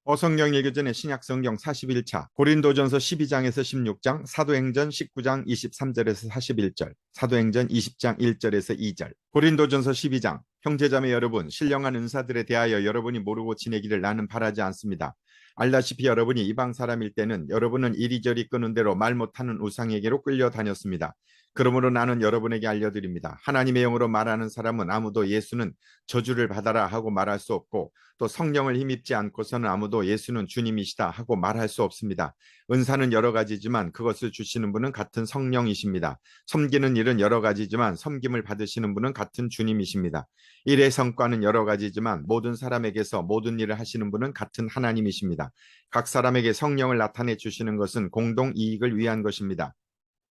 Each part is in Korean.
어성경 읽기 전에 신약성경 41차 고린도전서 12장에서 16장, 사도행전 19장 23절에서 41절, 사도행전 20장 1절에서 2절. 고린도전서 12장. 형제자매 여러분, 신령한 은사들에 대하여 여러분이 모르고 지내기를 나는 바라지 않습니다. 알다시피 여러분이 이방 사람일 때는 여러분은 이리저리 끄는 대로 말 못하는 우상에게로 끌려다녔습니다. 그러므로 나는 여러분에게 알려드립니다. 하나님의 영으로 말하는 사람은 아무도 예수는 저주를 받아라 하고 말할 수 없고, 또 성령을 힘입지 않고서는 아무도 예수는 주님이시다 하고 말할 수 없습니다. 은사는 여러 가지지만 그것을 주시는 분은 같은 성령이십니다. 섬기는 일은 여러 가지지만 섬김을 받으시는 분은 같은 주님이십니다. 일의 성과는 여러 가지지만 모든 사람에게서 모든 일을 하시는 분은 같은 하나님이십니다. 각 사람에게 성령을 나타내 주시는 것은 공동 이익을 위한 것입니다.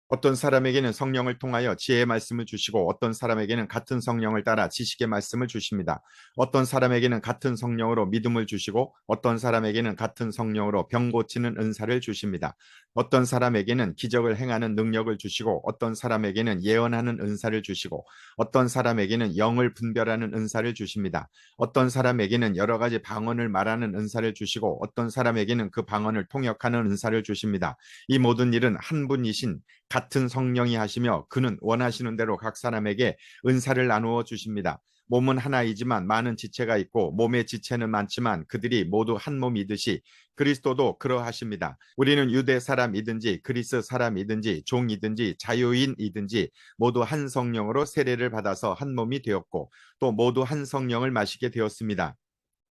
어떤 사람에게는 성령을 통하여 지혜의 말씀을 주시고 어떤 사람에게는 같은 성령을 따라 지식의 말씀을 주십니다. 어떤 사람에게는 같은 성령으로 믿음을 주시고 어떤 사람에게는 같은 성령으로 병 고치는 은사를 주십니다. 어떤 사람에게는 기적을 행하는 능력을 주시고 어떤 사람에게는 예언하는 은사를 주시고 어떤 사람에게는 영을 분별하는 은사를 주십니다. 어떤 사람에게는 여러 가지 방언을 말하는 은사를 주시고 어떤 사람에게는 그 방언을 통역하는 은사를 주십니다. 이 모든 일은 한 분이신 같은 성령이 하시며 그는 원하시는 대로 각 사람에게 은사를 나누어 주십니다. 몸은 하나이지만 많은 지체가 있고 몸의 지체는 많지만 그들이 모두 한 몸이듯이 그리스도도 그러하십니다. 우리는 유대 사람이든지 그리스 사람이든지 종이든지 자유인이든지 모두 한 성령으로 세례를 받아서 한 몸이 되었고 또 모두 한 성령을 마시게 되었습니다.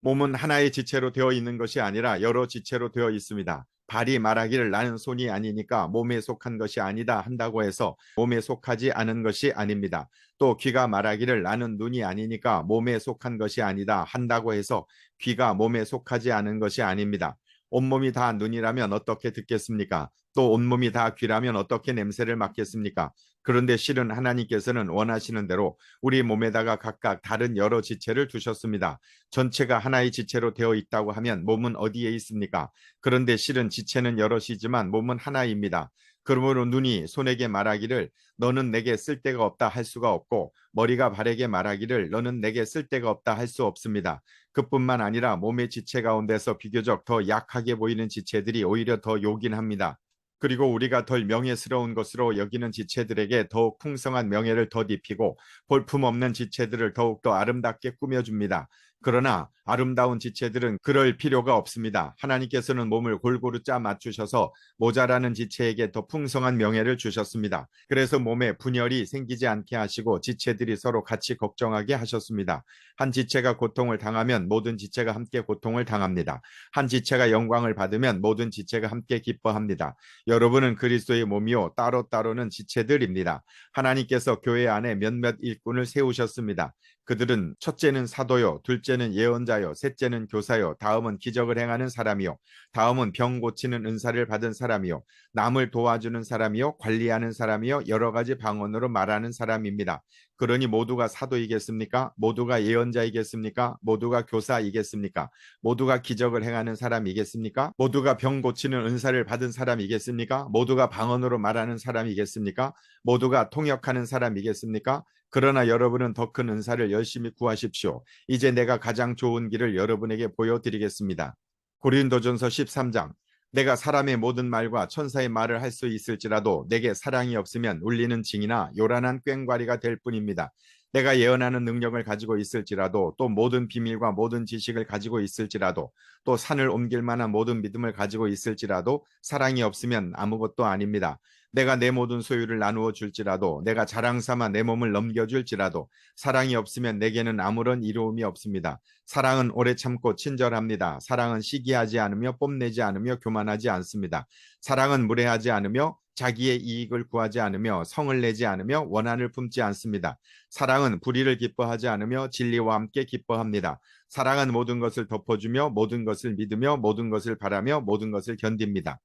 몸은 하나의 지체로 되어 있는 것이 아니라 여러 지체로 되어 있습니다. 발이 말하기를 나는 손이 아니니까 몸에 속한 것이 아니다 한다고 해서 몸에 속하지 않은 것이 아닙니다. 또 귀가 말하기를 나는 눈이 아니니까 몸에 속한 것이 아니다 한다고 해서 귀가 몸에 속하지 않은 것이 아닙니다. 온몸이 다 눈이라면 어떻게 듣겠습니까? 또 온몸이 다 귀라면 어떻게 냄새를 맡겠습니까? 그런데 실은 하나님께서는 원하시는 대로 우리 몸에다가 각각 다른 여러 지체를 두셨습니다. 전체가 하나의 지체로 되어 있다고 하면 몸은 어디에 있습니까? 그런데 실은 지체는 여럿이지만 몸은 하나입니다. 그러므로 눈이 손에게 말하기를 너는 내게 쓸데가 없다 할 수가 없고 머리가 발에게 말하기를 너는 내게 쓸데가 없다 할 수 없습니다. 그뿐만 아니라 몸의 지체 가운데서 비교적 더 약하게 보이는 지체들이 오히려 더 요긴합니다. 그리고 우리가 덜 명예스러운 것으로 여기는 지체들에게 더욱 풍성한 명예를 덧입히고 볼품없는 지체들을 더욱더 아름답게 꾸며줍니다. 그러나 아름다운 지체들은 그럴 필요가 없습니다. 하나님께서는 몸을 골고루 짜 맞추셔서 모자라는 지체에게 더 풍성한 명예를 주셨습니다. 그래서 몸에 분열이 생기지 않게 하시고 지체들이 서로 같이 걱정하게 하셨습니다. 한 지체가 고통을 당하면 모든 지체가 함께 고통을 당합니다. 한 지체가 영광을 받으면 모든 지체가 함께 기뻐합니다. 여러분은 그리스도의 몸이요 따로따로는 지체들입니다. 하나님께서 교회 안에 몇몇 일꾼을 세우셨습니다. 그들은 첫째는 사도요, 둘째는 예언자요, 셋째는 교사요, 다음은 기적을 행하는 사람이요, 다음은 병 고치는 은사를 받은 사람이요, 남을 도와주는 사람이요, 관리하는 사람이요, 여러 가지 방언으로 말하는 사람입니다. 그러니 모두가 사도이겠습니까? 모두가 예언자이겠습니까? 모두가 교사이겠습니까? 모두가 기적을 행하는 사람이겠습니까? 모두가 병 고치는 은사를 받은 사람이겠습니까? 모두가 방언으로 말하는 사람이겠습니까? 모두가 통역하는 사람이겠습니까? 그러나 여러분은 더 큰 은사를 열심히 구하십시오. 이제 내가 가장 좋은 길을 여러분에게 보여드리겠습니다. 고린도전서 13장. 내가 사람의 모든 말과 천사의 말을 할 수 있을지라도 내게 사랑이 없으면 울리는 징이나 요란한 꽹과리가 될 뿐입니다. 내가 예언하는 능력을 가지고 있을지라도 또 모든 비밀과 모든 지식을 가지고 있을지라도 또 산을 옮길 만한 모든 믿음을 가지고 있을지라도 사랑이 없으면 아무것도 아닙니다. 내가 내 모든 소유를 나누어 줄지라도 내가 자랑 삼아 내 몸을 넘겨줄지라도 사랑이 없으면 내게는 아무런 이로움이 없습니다. 사랑은 오래 참고 친절합니다. 사랑은 시기하지 않으며 뽐내지 않으며 교만하지 않습니다. 사랑은 무례하지 않으며 자기의 이익을 구하지 않으며 성을 내지 않으며 원한을 품지 않습니다. 사랑은 불의를 기뻐하지 않으며 진리와 함께 기뻐합니다. 사랑은 모든 것을 덮어주며 모든 것을 믿으며 모든 것을 바라며 모든 것을 견딥니다.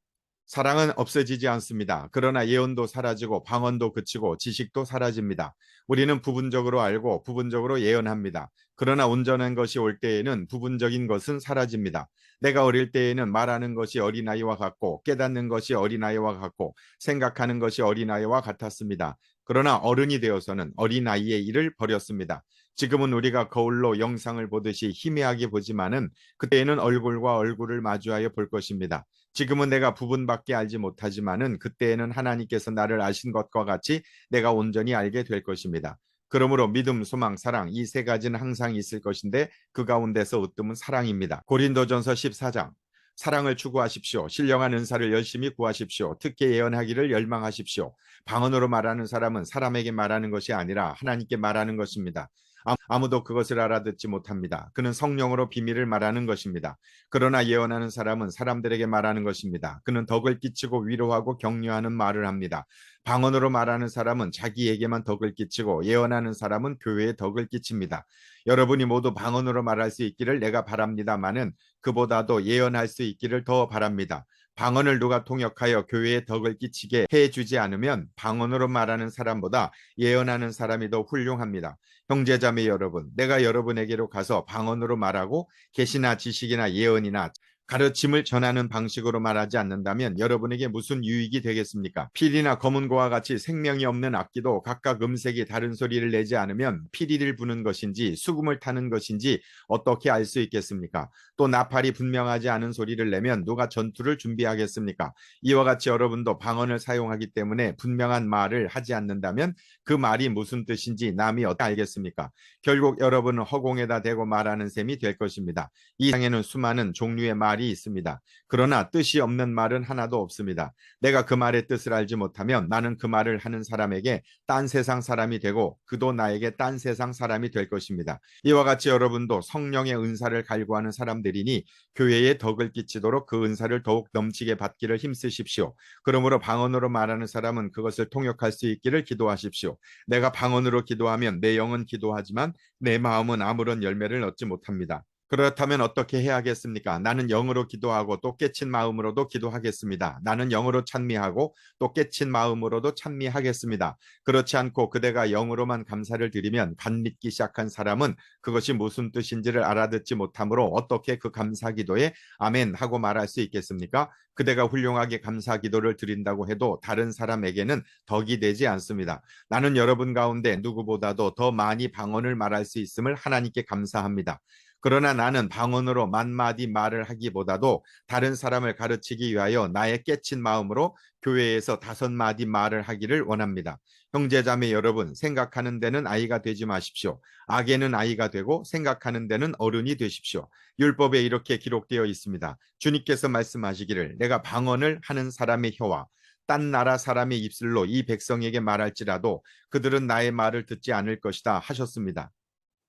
사랑은 없어지지 않습니다. 그러나 예언도 사라지고 방언도 그치고 지식도 사라집니다. 우리는 부분적으로 알고 부분적으로 예언합니다. 그러나 온전한 것이 올 때에는 부분적인 것은 사라집니다. 내가 어릴 때에는 말하는 것이 어린아이와 같고 깨닫는 것이 어린아이와 같고 생각하는 것이 어린아이와 같았습니다. 그러나 어른이 되어서는 어린아이의 일을 버렸습니다. 지금은 우리가 거울로 영상을 보듯이 희미하게 보지만은 그때에는 얼굴과 얼굴을 마주하여 볼 것입니다. 지금은 내가 부분밖에 알지 못하지만은 그때에는 하나님께서 나를 아신 것과 같이 내가 온전히 알게 될 것입니다. 그러므로 믿음, 소망, 사랑 이 세 가지는 항상 있을 것인데 그 가운데서 으뜸은 사랑입니다. 고린도전서 14장 사랑을 추구하십시오. 신령한 은사를 열심히 구하십시오. 특히 예언하기를 열망하십시오. 방언으로 말하는 사람은 사람에게 말하는 것이 아니라 하나님께 말하는 것입니다. 아무도 그것을 알아듣지 못합니다. 그는 성령으로 비밀을 말하는 것입니다. 그러나 예언하는 사람은 사람들에게 말하는 것입니다. 그는 덕을 끼치고 위로하고 격려하는 말을 합니다. 방언으로 말하는 사람은 자기에게만 덕을 끼치고 예언하는 사람은 교회에 덕을 끼칩니다. 여러분이 모두 방언으로 말할 수 있기를 내가 바랍니다마는 그보다도 예언할 수 있기를 더 바랍니다. 방언을 누가 통역하여 교회에 덕을 끼치게 해주지 않으면 방언으로 말하는 사람보다 예언하는 사람이 더 훌륭합니다. 형제자매 여러분, 내가 여러분에게로 가서 방언으로 말하고 계시나 지식이나 예언이나 가르침을 전하는 방식으로 말하지 않는다면 여러분에게 무슨 유익이 되겠습니까? 필이나 검은고와 같이 생명이 없는 악기도 각각 음색이 다른 소리를 내지 않으면 피리를 부는 것인지 수금을 타는 것인지 어떻게 알 수 있겠습니까? 또 나팔이 분명하지 않은 소리를 내면 누가 전투를 준비하겠습니까? 이와 같이 여러분도 방언을 사용하기 때문에 분명한 말을 하지 않는다면 그 말이 무슨 뜻인지 남이 어떻게 알겠습니까? 결국 여러분은 허공에다 대고 말하는 셈이 될 것입니다. 이 세상에는 수많은 종류의 말이 있습니다. 그러나 뜻이 없는 말은 하나도 없습니다. 내가 그 말의 뜻을 알지 못하면 나는 그 말을 하는 사람에게 딴 세상 사람이 되고 그도 나에게 딴 세상 사람이 될 것입니다. 이와 같이 여러분도 성령의 은사를 갈구하는 사람들이니 교회에 덕을 끼치도록 그 은사를 더욱 넘치게 받기를 힘쓰십시오. 그러므로 방언으로 말하는 사람은 그것을 통역할 수 있기를 기도하십시오. 내가 방언으로 기도하면 내 영은 기도하지만 내 마음은 아무런 열매를 얻지 못합니다. 그렇다면 어떻게 해야겠습니까? 나는 영으로 기도하고 또 깨친 마음으로도 기도하겠습니다. 나는 영으로 찬미하고 또 깨친 마음으로도 찬미하겠습니다. 그렇지 않고 그대가 영으로만 감사를 드리면 간 믿기 시작한 사람은 그것이 무슨 뜻인지를 알아듣지 못하므로 어떻게 그 감사 기도에 아멘 하고 말할 수 있겠습니까? 그대가 훌륭하게 감사 기도를 드린다고 해도 다른 사람에게는 덕이 되지 않습니다. 나는 여러분 가운데 누구보다도 더 많이 방언을 말할 수 있음을 하나님께 감사합니다. 그러나 나는 방언으로 만마디 말을 하기보다도 다른 사람을 가르치기 위하여 나의 깨친 마음으로 교회에서 5마디 말을 하기를 원합니다. 형제자매 여러분, 생각하는 데는 아이가 되지 마십시오. 악에는 아이가 되고 생각하는 데는 어른이 되십시오. 율법에 이렇게 기록되어 있습니다. 주님께서 말씀하시기를 내가 방언을 하는 사람의 혀와 딴 나라 사람의 입술로 이 백성에게 말할지라도 그들은 나의 말을 듣지 않을 것이다 하셨습니다.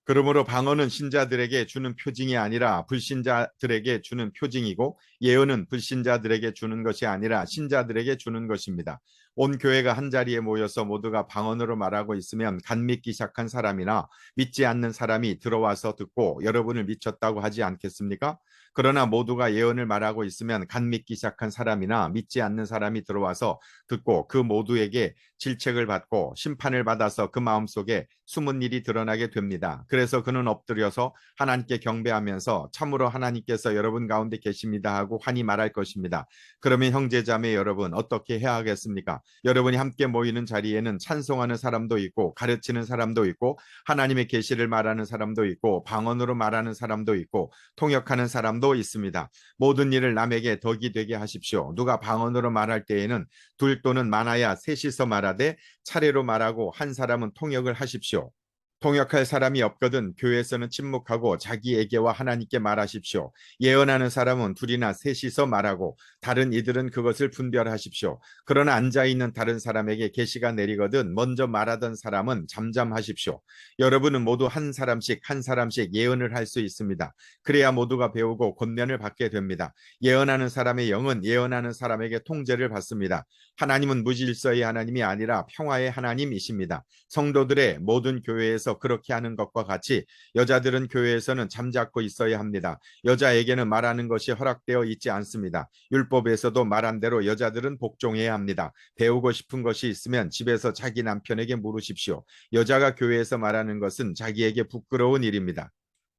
그러므로 방언은 신자들에게 주는 표징이 아니라 불신자들에게 주는 표징이고 예언은 불신자들에게 주는 것이 아니라 신자들에게 주는 것입니다. 온 교회가 한자리에 모여서 모두가 방언으로 말하고 있으면 간 믿기 시작한 사람이나 믿지 않는 사람이 들어와서 듣고 여러분을 미쳤다고 하지 않겠습니까? 그러나 모두가 예언을 말하고 있으면 간 믿기 시작한 사람이나 믿지 않는 사람이 들어와서 듣고 그 모두에게 질책을 받고 심판을 받아서 그 마음속에 숨은 일이 드러나게 됩니다. 그래서 그는 엎드려서 하나님께 경배하면서 참으로 하나님께서 여러분 가운데 계십니다 하고 환히 말할 것입니다. 그러면 형제자매 여러분 어떻게 해야 하겠습니까? 여러분이 함께 모이는 자리에는 찬송하는 사람도 있고 가르치는 사람도 있고 하나님의 계시를 말하는 사람도 있고 방언으로 말하는 사람도 있고 통역하는 사람도 있습니다. 모든 일을 남에게 덕이 되게 하십시오. 누가 방언으로 말할 때에는 둘 또는 많아야 셋이서 말하되 차례로 말하고 한 사람은 통역을 하십시오. 통역할 사람이 없거든 교회에서는 침묵하고 자기에게와 하나님께 말하십시오. 예언하는 사람은 둘이나 셋이서 말하고 다른 이들은 그것을 분별하십시오. 그러나 앉아있는 다른 사람에게 계시가 내리거든 먼저 말하던 사람은 잠잠하십시오. 여러분은 모두 한 사람씩 한 사람씩 예언을 할 수 있습니다. 그래야 모두가 배우고 권면을 받게 됩니다. 예언하는 사람의 영은 예언하는 사람에게 통제를 받습니다. 하나님은 무질서의 하나님이 아니라 평화의 하나님이십니다. 성도들의 모든 교회에서 그렇게 하는 것과 같이 여자들은 교회에서는 잠자코 있어야 합니다. 여자에게는 말하는 것이 허락되어 있지 않습니다. 율법에서도 말한 대로 여자들은 복종해야 합니다. 배우고 싶은 것이 있으면 집에서 자기 남편에게 물으십시오. 여자가 교회에서 말하는 것은 자기에게 부끄러운 일입니다.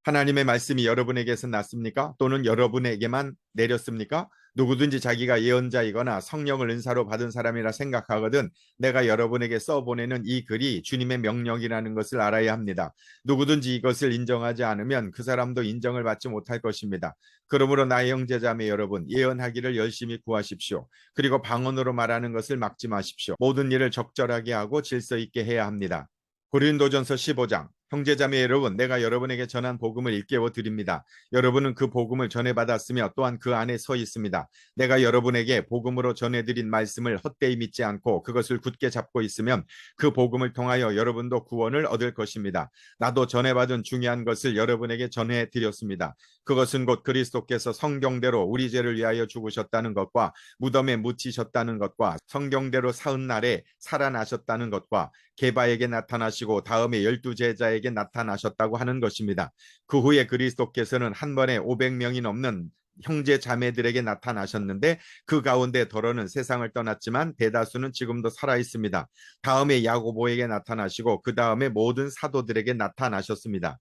하나님의 말씀이 여러분에게서 났습니까? 또는 여러분에게만 내렸습니까? 누구든지 자기가 예언자이거나 성령을 은사로 받은 사람이라 생각하거든 내가 여러분에게 써보내는 이 글이 주님의 명령이라는 것을 알아야 합니다. 누구든지 이것을 인정하지 않으면 그 사람도 인정을 받지 못할 것입니다. 그러므로 나의 형제자매 여러분, 예언하기를 열심히 구하십시오. 그리고 방언으로 말하는 것을 막지 마십시오. 모든 일을 적절하게 하고 질서 있게 해야 합니다. 고린도전서 15장. 형제자매 여러분, 내가 여러분에게 전한 복음을 일깨워 드립니다. 여러분은 그 복음을 전해받았으며 또한 그 안에 서 있습니다. 내가 여러분에게 복음으로 전해드린 말씀을 헛되이 믿지 않고 그것을 굳게 잡고 있으면 그 복음을 통하여 여러분도 구원을 얻을 것입니다. 나도 전해받은 중요한 것을 여러분에게 전해드렸습니다. 그것은 곧 그리스도께서 성경대로 우리 죄를 위하여 죽으셨다는 것과 무덤에 묻히셨다는 것과 성경대로 사흘 날에 살아나셨다는 것과 게바에게 나타나시고 다음에 12제자에게 나타나셨다고 하는 것입니다. 그 후에 그리스도께서는 한 번에 500명이 넘는 형제 자매들에게 나타나셨는데 그 가운데 더러는 세상을 떠났지만 대다수는 지금도 살아 있습니다. 다음에 야고보에게 나타나시고 그 다음에 모든 사도들에게 나타나셨습니다.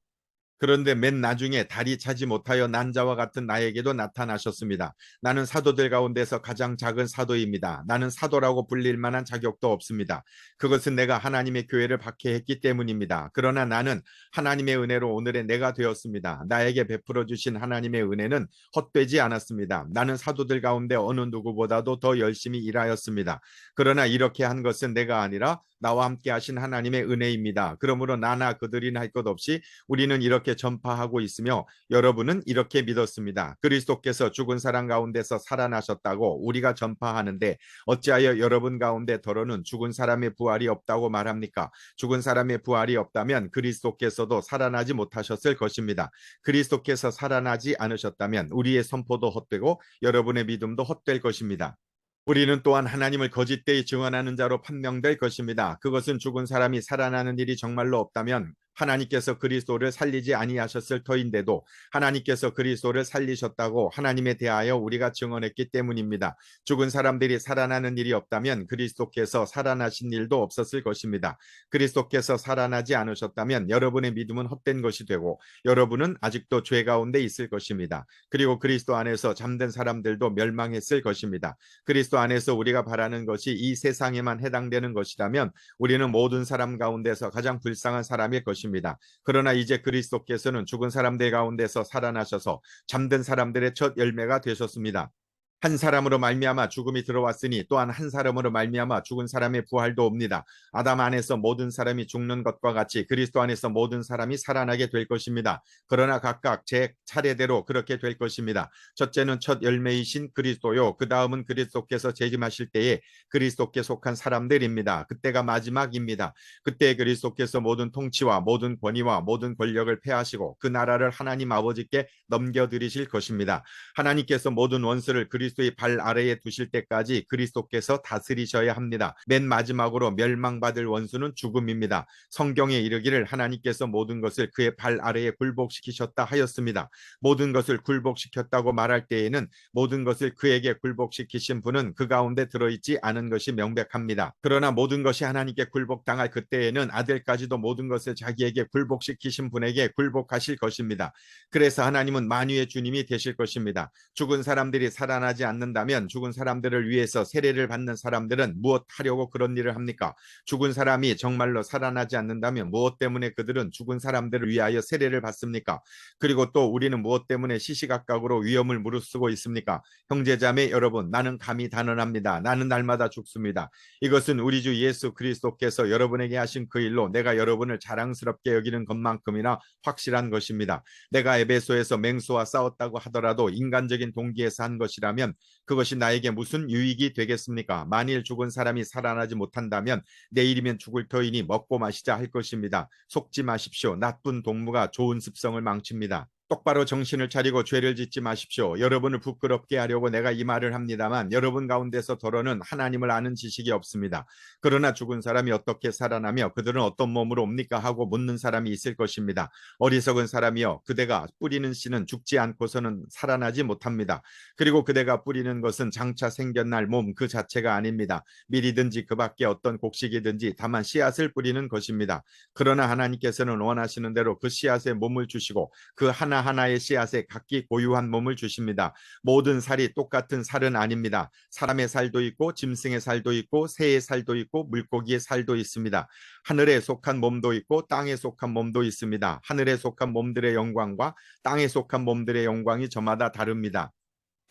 그런데 맨 나중에 다리 차지 못하여 난 자와 같은 나에게도 나타나셨습니다. 나는 사도들 가운데서 가장 작은 사도입니다. 나는 사도라고 불릴 만한 자격도 없습니다. 그것은 내가 하나님의 교회를 박해했기 때문입니다. 그러나 나는 하나님의 은혜로 오늘의 내가 되었습니다. 나에게 베풀어 주신 하나님의 은혜는 헛되지 않았습니다. 나는 사도들 가운데 어느 누구보다도 더 열심히 일하였습니다. 그러나 이렇게 한 것은 내가 아니라 나와 함께 하신 하나님의 은혜입니다. 그러므로 나나 그들이나 할 것 없이 우리는 이렇게 전파하고 있으며 여러분은 이렇게 믿었습니다. 그리스도께서 죽은 사람 가운데서 살아나셨다고 우리가 전파하는데 어찌하여 여러분 가운데 더러는 죽은 사람의 부활이 없다고 말합니까? 죽은 사람의 부활이 없다면 그리스도께서도 살아나지 못하셨을 것입니다. 그리스도께서 살아나지 않으셨다면 우리의 선포도 헛되고 여러분의 믿음도 헛될 것입니다. 우리는 또한 하나님을 거짓되이 증언하는 자로 판명될 것입니다. 그것은 죽은 사람이 살아나는 일이 정말로 없다면 하나님께서 그리스도를 살리지 아니하셨을 터인데도 하나님께서 그리스도를 살리셨다고 하나님에 대하여 우리가 증언했기 때문입니다. 죽은 사람들이 살아나는 일이 없다면 그리스도께서 살아나신 일도 없었을 것입니다. 그리스도께서 살아나지 않으셨다면 여러분의 믿음은 헛된 것이 되고 여러분은 아직도 죄 가운데 있을 것입니다. 그리고 그리스도 안에서 잠든 사람들도 멸망했을 것입니다. 그리스도 안에서 우리가 바라는 것이 이 세상에만 해당되는 것이라면 우리는 모든 사람 가운데서 가장 불쌍한 사람일 것입니다. 그러나 이제 그리스도께서는 죽은 사람들 가운데서 살아나셔서 잠든 사람들의 첫 열매가 되셨습니다. 한 사람으로 말미암아 죽음이 들어왔으니 또한 한 사람으로 말미암아 죽은 사람의 부활도 옵니다. 아담 안에서 모든 사람이 죽는 것과 같이 그리스도 안에서 모든 사람이 살아나게 될 것입니다. 그러나 각각 제 차례대로 그렇게 될 것입니다. 첫째는 첫 열매이신 그리스도요. 그 다음은 그리스도께서 재림하실 때에 그리스도께 속한 사람들입니다. 그때가 마지막입니다. 그때 그리스도께서 모든 통치와 모든 권위와 모든 권력을 폐하시고 그 나라를 하나님 아버지께 넘겨드리실 것입니다. 하나님께서 모든 원수를 그리스도의 발 아래에 두실 때까지 그리스도께서 다스리셔야 합니다. 맨 마지막으로 멸망받을 원수는 죽음입니다. 성경에 이르기를 하나님께서 모든 것을 그의 발 아래에 굴복시키셨다 하였습니다. 모든 것을 굴복시켰다고 말할 때에는 모든 것을 그에게 굴복시키신 분은 그 가운데 들어있지 않은 것이 명백합니다. 그러나 모든 것이 하나님께 굴복당할 그때에는 아들까지도 모든 것을 자기에게 굴복시키신 분에게 굴복하실 것입니다. 그래서 하나님은 만유의 주님이 되실 것입니다. 죽은 사람들이 살아나지 않는다면 죽은 사람들을 위해서 세례를 받는 사람들은 무엇 하려고 그런 일을 합니까? 죽은 사람이 정말로 살아나지 않는다면 무엇 때문에 그들은 죽은 사람들을 위하여 세례를 받습니까? 그리고 또 우리는 무엇 때문에 시시각각으로 위험을 무릅쓰고 있습니까? 형제자매 여러분, 나는 감히 단언합니다. 나는 날마다 죽습니다. 이것은 우리 주 예수 그리스도께서 여러분에게 하신 그 일로 내가 여러분을 자랑스럽게 여기는 것만큼이나 확실한 것입니다. 내가 에베소에서 맹수와 싸웠다고 하더라도 인간적인 동기에서 한 것이라면 그것이 나에게 무슨 유익이 되겠습니까? 만일 죽은 사람이 살아나지 못한다면 내일이면 죽을 터이니 먹고 마시자 할 것입니다. 속지 마십시오. 나쁜 동무가 좋은 습성을 망칩니다. 똑바로 정신을 차리고 죄를 짓지 마십시오. 여러분을 부끄럽게 하려고 내가 이 말을 합니다만 여러분 가운데서 더러는 하나님을 아는 지식이 없습니다. 그러나 죽은 사람이 어떻게 살아나며 그들은 어떤 몸으로 옵니까 하고 묻는 사람이 있을 것입니다. 어리석은 사람이여, 그대가 뿌리는 씨는 죽지 않고서는 살아나지 못합니다. 그리고 그대가 뿌리는 것은 장차 생겨날 몸 그 자체가 아닙니다. 밀이든지 그 밖에 어떤 곡식이든지 다만 씨앗을 뿌리는 것입니다. 그러나 하나님께서는 원하시는 대로 그 씨앗에 몸을 주시고 그 하나 하나하나의 씨앗에 각기 고유한 몸을 주십니다. 모든 살이 똑같은 살은 아닙니다. 사람의 살도 있고 짐승의 살도 있고 새의 살도 있고 물고기의 살도 있습니다. 하늘에 속한 몸도 있고 땅에 속한 몸도 있습니다. 하늘에 속한 몸들의 영광과 땅에 속한 몸들의 영광이 저마다 다릅니다.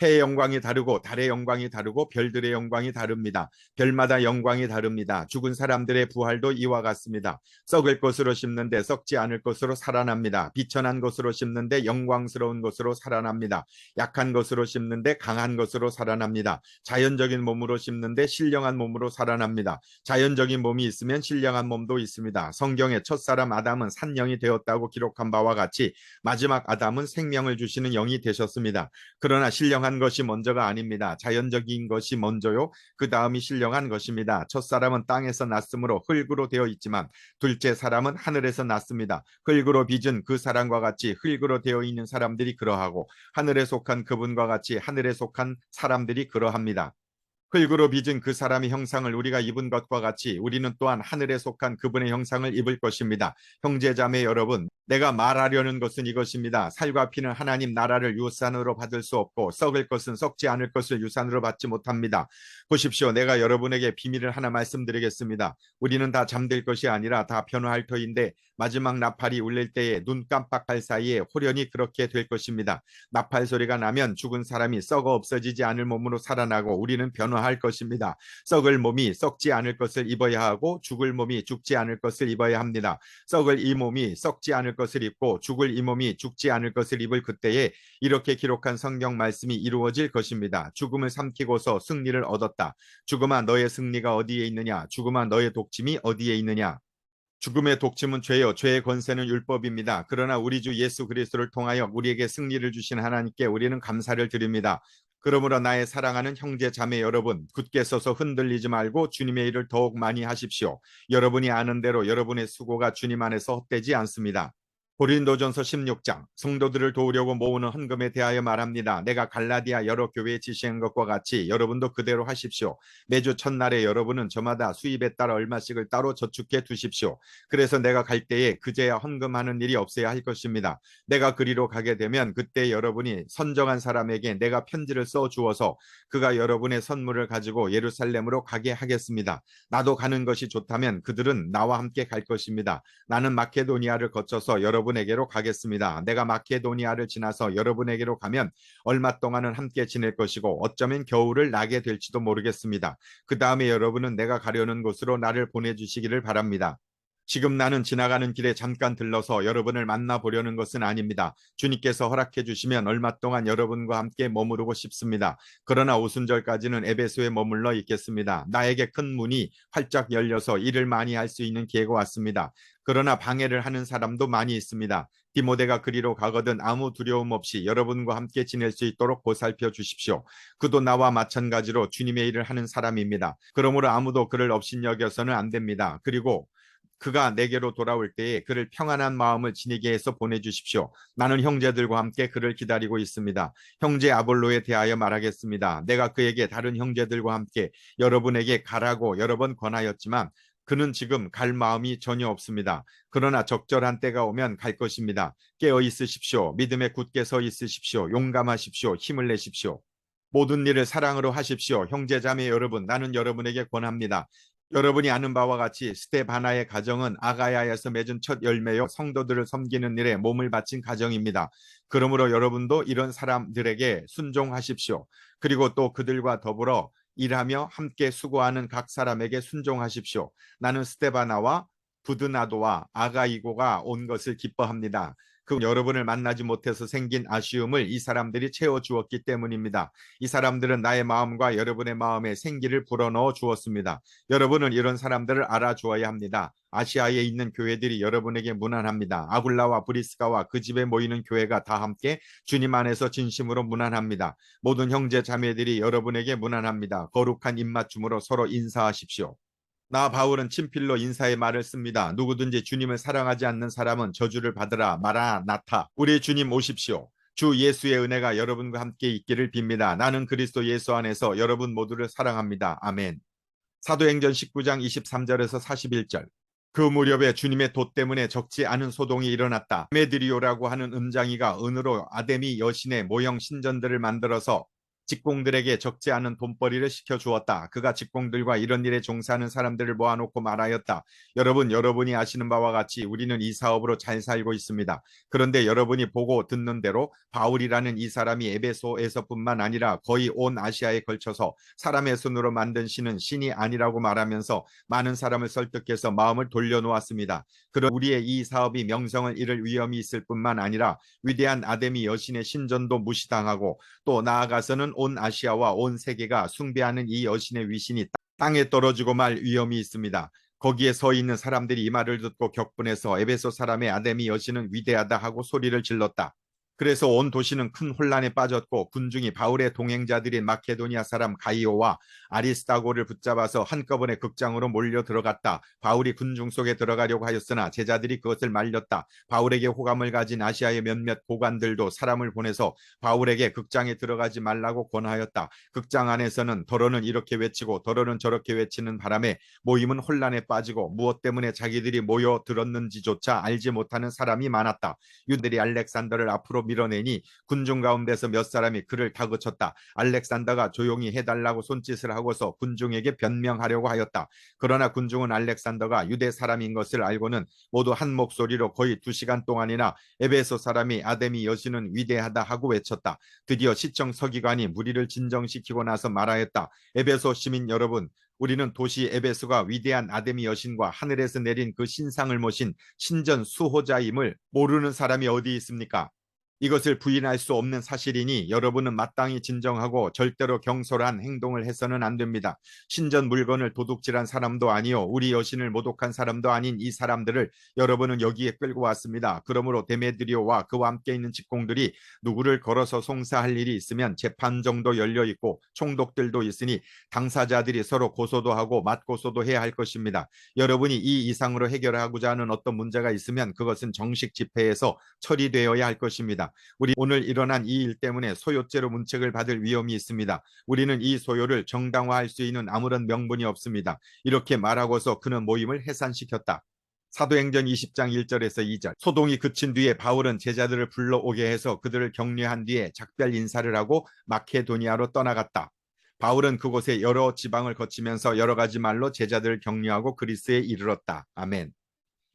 해의 영광이 다르고 달의 영광이 다르고 별들의 영광이 다릅니다. 별마다 영광이 다릅니다. 죽은 사람들의 부활도 이와 같습니다. 썩을 것으로 심는데 썩지 않을 것으로 살아납니다. 비천한 것으로 심는데 영광스러운 것으로 살아납니다. 약한 것으로 심는데 강한 것으로 살아납니다. 자연적인 몸으로 심는데 신령한 몸으로 살아납니다. 자연적인 몸이 있으면 신령한 몸도 있습니다. 성경의 첫사람 아담은 산영이 되었다고 기록한 바와 같이 마지막 아담은 생명을 주시는 영이 되셨습니다. 그러나 신령한 것이 먼저가 아닙니다. 자연적인 것이 먼저요. 그 다음이 신령한 것입니다. 첫 사람은 땅에서 났으므로 흙으로 되어 있지만 둘째 사람은 하늘에서 났습니다. 흙으로 빚은 그 사람과 같이 흙으로 되어 있는 사람들이 그러하고 하늘에 속한 그분과 같이 하늘에 속한 사람들이 그러합니다. 흙으로 빚은 그 사람의 형상을 우리가 입은 것과 같이 우리는 또한 하늘에 속한 그분의 형상을 입을 것입니다. 형제자매 여러분, 내가 말하려는 것은 이것입니다. 살과 피는 하나님 나라를 유산으로 받을 수 없고 썩을 것은 썩지 않을 것을 유산으로 받지 못합니다. 보십시오. 내가 여러분에게 비밀을 하나 말씀드리겠습니다. 우리는 다 잠들 것이 아니라 다 변화할 터인데 마지막 나팔이 울릴 때에 눈 깜빡할 사이에 홀연히 그렇게 될 것입니다. 나팔 소리가 나면 죽은 사람이 썩어 없어지지 않을 몸으로 살아나고 우리는 변화할 것입니다. 썩을 몸이 썩지 않을 것을 입어야 하고 죽을 몸이 죽지 않을 것을 입어야 합니다. 썩을 이 몸이 썩지 않을 것을 입고 죽을 이 몸이 죽지 않을 것을 입을 그때에 이렇게 기록한 성경 말씀이 이루어질 것입니다. 죽음을 삼키고서 승리를 얻었다. 죽음아 너의 승리가 어디에 있느냐? 죽음아 너의 독침이 어디에 있느냐? 죽음의 독침은 죄요. 죄의 권세는 율법입니다. 그러나 우리 주 예수 그리스도를 통하여 우리에게 승리를 주신 하나님께 우리는 감사를 드립니다. 그러므로 나의 사랑하는 형제 자매 여러분, 굳게 서서 흔들리지 말고 주님의 일을 더욱 많이 하십시오. 여러분이 아는 대로 여러분의 수고가 주님 안에서 헛되지 않습니다. 고린도전서 16장 성도들을 도우려고 모으는 헌금에 대하여 말합니다. 내가 갈라디아 여러 교회에 지시한 것과 같이 여러분도 그대로 하십시오. 매주 첫날에 여러분은 저마다 수입에 따라 얼마씩을 따로 저축해 두십시오. 그래서 내가 갈 때에 그제야 헌금하는 일이 없어야 할 것입니다. 내가 그리로 가게 되면 그때 여러분이 선정한 사람에게 내가 편지를 써 주어서 그가 여러분의 선물을 가지고 예루살렘으로 가게 하겠습니다. 나도 가는 것이 좋다면 그들은 나와 함께 갈 것입니다. 나는 마케도니아를 거쳐서 여러분에게로 가겠습니다. 내가 마케도니아를 지나서 여러분에게로 가면 얼마 동안은 함께 지낼 것이고 어쩌면 겨울을 나게 될지도 모르겠습니다. 그 다음에 여러분은 내가 가려는 곳으로 나를 보내주시기를 바랍니다. 지금 나는 지나가는 길에 잠깐 들러서 여러분을 만나보려는 것은 아닙니다. 주님께서 허락해 주시면 얼마 동안 여러분과 함께 머무르고 싶습니다. 그러나 오순절까지는 에베소에 머물러 있겠습니다. 나에게 큰 문이 활짝 열려서 일을 많이 할 수 있는 기회가 왔습니다. 그러나 방해를 하는 사람도 많이 있습니다. 디모데가 그리로 가거든 아무 두려움 없이 여러분과 함께 지낼 수 있도록 보살펴 주십시오. 그도 나와 마찬가지로 주님의 일을 하는 사람입니다. 그러므로 아무도 그를 업신여겨서는 안 됩니다. 그리고 그가 내게로 돌아올 때에 그를 평안한 마음을 지니게 해서 보내주십시오. 나는 형제들과 함께 그를 기다리고 있습니다. 형제 아볼로에 대하여 말하겠습니다. 내가 그에게 다른 형제들과 함께 여러분에게 가라고 여러 번 권하였지만 그는 지금 갈 마음이 전혀 없습니다. 그러나 적절한 때가 오면 갈 것입니다. 깨어 있으십시오. 믿음에 굳게 서 있으십시오. 용감하십시오. 힘을 내십시오. 모든 일을 사랑으로 하십시오. 형제자매 여러분, 나는 여러분에게 권합니다. 여러분이 아는 바와 같이 스테바나의 가정은 아가야에서 맺은 첫 열매요 성도들을 섬기는 일에 몸을 바친 가정입니다. 그러므로 여러분도 이런 사람들에게 순종하십시오. 그리고 또 그들과 더불어 일하며 함께 수고하는 각 사람에게 순종하십시오. 나는 스테바나와 부드나도와 아가이고가 온 것을 기뻐합니다. 그 여러분을 만나지 못해서 생긴 아쉬움을 이 사람들이 채워주었기 때문입니다. 이 사람들은 나의 마음과 여러분의 마음에 생기를 불어넣어 주었습니다. 여러분은 이런 사람들을 알아주어야 합니다. 아시아에 있는 교회들이 여러분에게 무난합니다. 아굴라와 브리스가와 그 집에 모이는 교회가 다 함께 주님 안에서 진심으로 무난합니다. 모든 형제 자매들이 여러분에게 무난합니다. 거룩한 입맞춤으로 서로 인사하십시오. 나 바울은 친필로 인사의 말을 씁니다. 누구든지 주님을 사랑하지 않는 사람은 저주를 받으라. 마라나타. 우리 주님 오십시오. 주 예수의 은혜가 여러분과 함께 있기를 빕니다. 나는 그리스도 예수 안에서 여러분 모두를 사랑합니다. 아멘. 사도행전 19장 23절에서 41절. 그 무렵에 주님의 도 때문에 적지 않은 소동이 일어났다. 데메드리오라고 하는 음장이가 은으로 아데미 여신의 모형 신전들을 만들어서 직공들에게 적지 않은 돈벌이를 시켜주었다. 그가 직공들과 이런 일에 종사하는 사람들을 모아놓고 말하였다. 여러분이 아시는 바와 같이 우리는 이 사업으로 잘 살고 있습니다. 그런데 여러분이 보고 듣는 대로 바울이라는 이 사람이 에베소에서뿐만 아니라 거의 온 아시아에 걸쳐서 사람의 손으로 만든 신은 신이 아니라고 말하면서 많은 사람을 설득해서 마음을 돌려놓았습니다. 그런 우리의 이 사업이 명성을 잃을 위험이 있을 뿐만 아니라 위대한 아데미 여신의 신전도 무시당하고 또 나아가서는 온 아시아와 온 세계가 숭배하는 이 여신의 위신이 땅에 떨어지고 말 위험이 있습니다. 거기에 서 있는 사람들이 이 말을 듣고 격분해서 에베소 사람의 아데미 여신은 위대하다 하고 소리를 질렀다. 그래서 온 도시는 큰 혼란에 빠졌고 군중이 바울의 동행자들인 마케도니아 사람 가이오와 아리스타고를 붙잡아서 한꺼번에 극장으로 몰려 들어갔다. 바울이 군중 속에 들어가려고 하였으나 제자들이 그것을 말렸다. 바울에게 호감을 가진 아시아의 몇몇 고관들도 사람을 보내서 바울에게 극장에 들어가지 말라고 권하였다. 극장 안에서는 더러는 이렇게 외치고 더러는 저렇게 외치는 바람에 모임은 혼란에 빠지고 무엇 때문에 자기들이 모여 들었는지조차 알지 못하는 사람이 많았다. 유대인들이 알렉산더를 앞으로 밀어내니 군중 가운데서 몇 사람이 그를 다그쳤다. 알렉산더가 조용히 해달라고 손짓을 하고서 군중에게 변명하려고 하였다. 그러나 군중은 알렉산더가 유대 사람인 것을 알고는 모두 한 목소리로 거의 2시간 동안이나 에베소 사람이 아데미 여신은 위대하다 하고 외쳤다. 드디어 시청 서기관이 무리를 진정시키고 나서 말하였다. 에베소 시민 여러분, 우리는 도시 에베소가 위대한 아데미 여신과 하늘에서 내린 그 신상을 모신 신전 수호자임을 모르는 사람이 어디 있습니까? 이것을 부인할 수 없는 사실이니 여러분은 마땅히 진정하고 절대로 경솔한 행동을 해서는 안 됩니다. 신전 물건을 도둑질한 사람도 아니요 우리 여신을 모독한 사람도 아닌 이 사람들을 여러분은 여기에 끌고 왔습니다. 그러므로 데메드리오와 그와 함께 있는 직공들이 누구를 걸어서 송사할 일이 있으면 재판정도 열려 있고 총독들도 있으니 당사자들이 서로 고소도 하고 맞고소도 해야 할 것입니다. 여러분이 이 이상으로 해결하고자 하는 어떤 문제가 있으면 그것은 정식 집회에서 처리되어야 할 것입니다. 우리 오늘 일어난 이 일 때문에 소요죄로 문책을 받을 위험이 있습니다. 우리는 이 소요를 정당화할 수 있는 아무런 명분이 없습니다. 이렇게 말하고서 그는 모임을 해산시켰다. 사도행전 20장 1절에서 2절. 소동이 그친 뒤에 바울은 제자들을 불러오게 해서 그들을 격려한 뒤에 작별 인사를 하고 마케도니아로 떠나갔다. 바울은 그곳에 여러 지방을 거치면서 여러 가지 말로 제자들을 격려하고 그리스에 이르렀다. 아멘.